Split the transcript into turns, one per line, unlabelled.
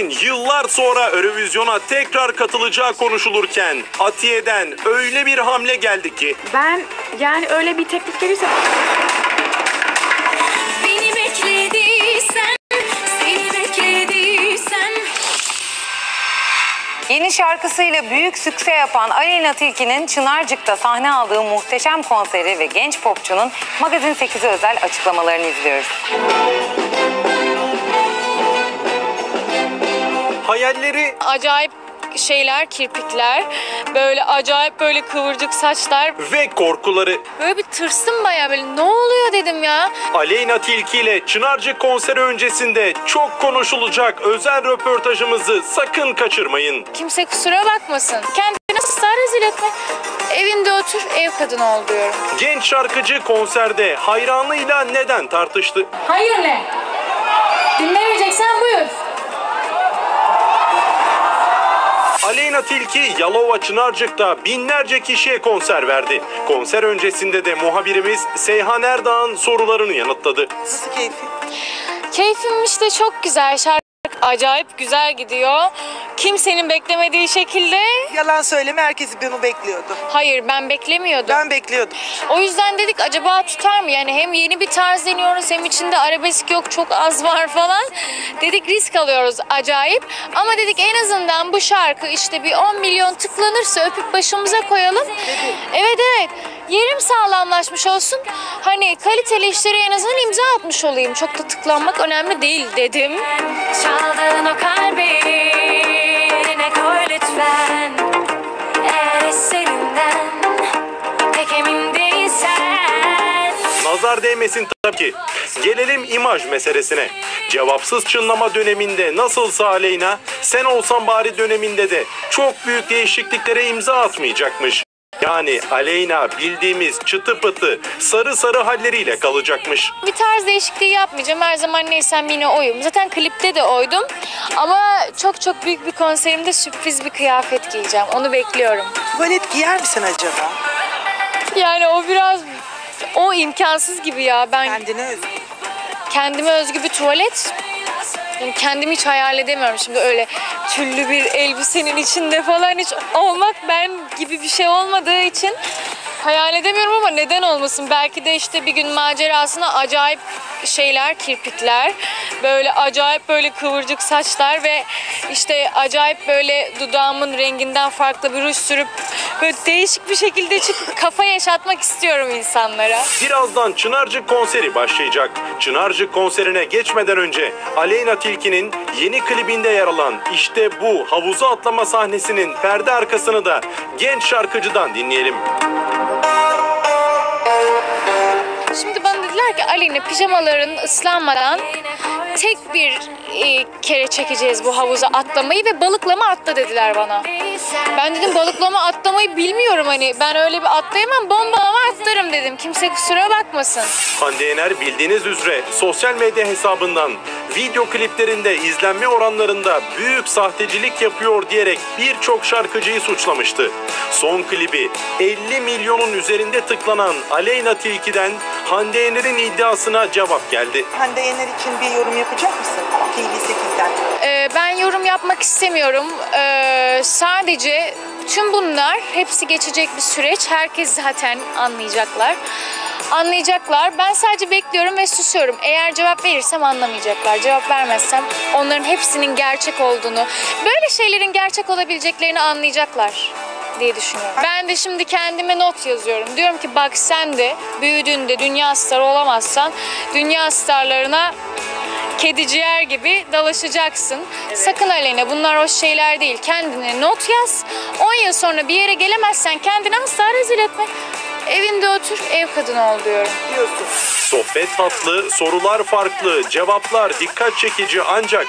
Aleynatilki'nin yıllar sonra Eurovision'a tekrar katılacağı konuşulurken Atiye'den öyle bir hamle geldi ki.
Ben yani öyle bir teklif gelirse...
Beni beklediysen, seni beklediysen.
Yeni şarkısıyla büyük sükse yapan Aleyna Tilki'nin Çınarcık'ta sahne aldığı muhteşem konseri ve genç popçunun Magazin 8'e özel açıklamalarını izliyoruz.
Hayalleri
acayip şeyler, kirpikler, böyle acayip böyle kıvırcık saçlar
ve korkuları.
Böyle bir tırstım bayağı, böyle ne oluyor dedim ya.
Aleyna Tilki ile Çınarcık konseri öncesinde çok konuşulacak özel röportajımızı sakın kaçırmayın.
Kimse kusura bakmasın. Kendini asla rezil etme. Evinde otur, ev kadını ol diyorum.
Genç şarkıcı konserde hayranıyla neden tartıştı?
Hayır ne? Dinlemeyeceksen buyur.
Aleyna Tilki Yalova Çınarcık'ta binlerce kişiye konser verdi. Konser öncesinde de muhabirimiz Seyhan Erdağ'ın sorularını yanıtladı.
Nasıl keyfin?
Keyfim işte çok güzel. Şarkı acayip güzel gidiyor. Kimsenin beklemediği şekilde.
Yalan söyleme, herkes bunu bekliyordu.
Hayır, ben beklemiyordum.
Ben bekliyordum.
O yüzden dedik acaba tutar mı? Yani hem yeni bir tarz deniyoruz, hem içinde arabesk yok, çok az var falan. Dedik risk alıyoruz acayip. Ama dedik en azından bu şarkı işte bir 10 milyon tıklanırsa öpüp başımıza koyalım. Evet. Yerim sağlamlaşmış olsun. Hani kaliteli işlere en azından imza atmış olayım. Çok da tıklanmak önemli değil dedim.
Çaldığın o kalbi eline koy lütfen. Eğer eserinden pek emin değilsen.
Nazar değmesin tabii ki. Gelelim imaj meselesine. Cevapsız çınlama döneminde nasılsa Aleyna, Sen Olsan Bari döneminde de çok büyük değişikliklere imza atmayacakmış. Yani Aleyna bildiğimiz çıtı pıtı, sarı sarı halleriyle kalacakmış.
Bir tarz değişikliği yapmayacağım. Her zaman neysem yine oyum. Zaten klipte de oydum. Ama çok büyük bir konserimde sürpriz bir kıyafet giyeceğim. Onu bekliyorum.
Tuvalet giyer misin acaba?
Yani o biraz... O imkansız gibi ya. Ben
Kendine özgü.
kendime özgü bir tuvalet. Yani kendimi hiç hayal edemiyorum. Şimdi öyle tüllü bir elbisenin içinde falan hiç olmak ben gibi bir şey olmadığı için hayal edemiyorum, ama neden olmasın? Belki de işte bir gün macerasına acayip şeyler, kirpikler, böyle acayip böyle kıvırcık saçlar ve işte acayip böyle dudağımın renginden farklı bir ruj sürüp böyle değişik bir şekilde çıkıp kafa yaşatmak istiyorum insanlara.
Birazdan Çınarcık konseri başlayacak. Çınarcık konserine geçmeden önce Aleyna Tilki'nin yeni klibinde yer alan işte bu havuza atlama sahnesinin perde arkasını da genç şarkıcıdan dinleyelim.
Şimdi bana dediler ki Aleyna, pijamaların ıslanmadan tek bir kere çekeceğiz bu havuza atlamayı ve balıklama atla dediler bana. Ben dedim balıklama atlamayı bilmiyorum, hani ben öyle bir atlayamam, bombalama atlarım dedim. Kimse kusura bakmasın.
Hande Yener bildiğiniz üzere sosyal medya hesabından video kliplerinde izlenme oranlarında büyük sahtecilik yapıyor diyerek birçok şarkıcıyı suçlamıştı. Son klibi 50 milyonun üzerinde tıklanan Aleyna Tilki'den Hande Yener'in iddiasına cevap geldi.
Hande Yener için bir yorum yapacak mısın? TV8'den.
Ben yorum yapmak istemiyorum. Sadece tüm bunlar hepsi geçecek bir süreç. Herkes zaten anlayacaklar. Ben sadece bekliyorum ve susuyorum. Eğer cevap verirsem anlamayacaklar. Cevap vermezsem onların hepsinin gerçek olduğunu, böyle şeylerin gerçek olabileceklerini anlayacaklar diye düşünüyorum. Ben de şimdi kendime not yazıyorum. Diyorum ki bak, sen de büyüdüğünde dünya starı olamazsan dünya starlarına kedi ciğer gibi dalaşacaksın. Evet. Sakın Aleyna, bunlar hoş şeyler değil. Kendine not yaz. 10 yıl sonra bir yere gelemezsen kendini asla rezil etme. Evinde otur, ev kadını ol diyorum.
Diyorsun.
Sohbet tatlı, sorular farklı, cevaplar dikkat çekici ancak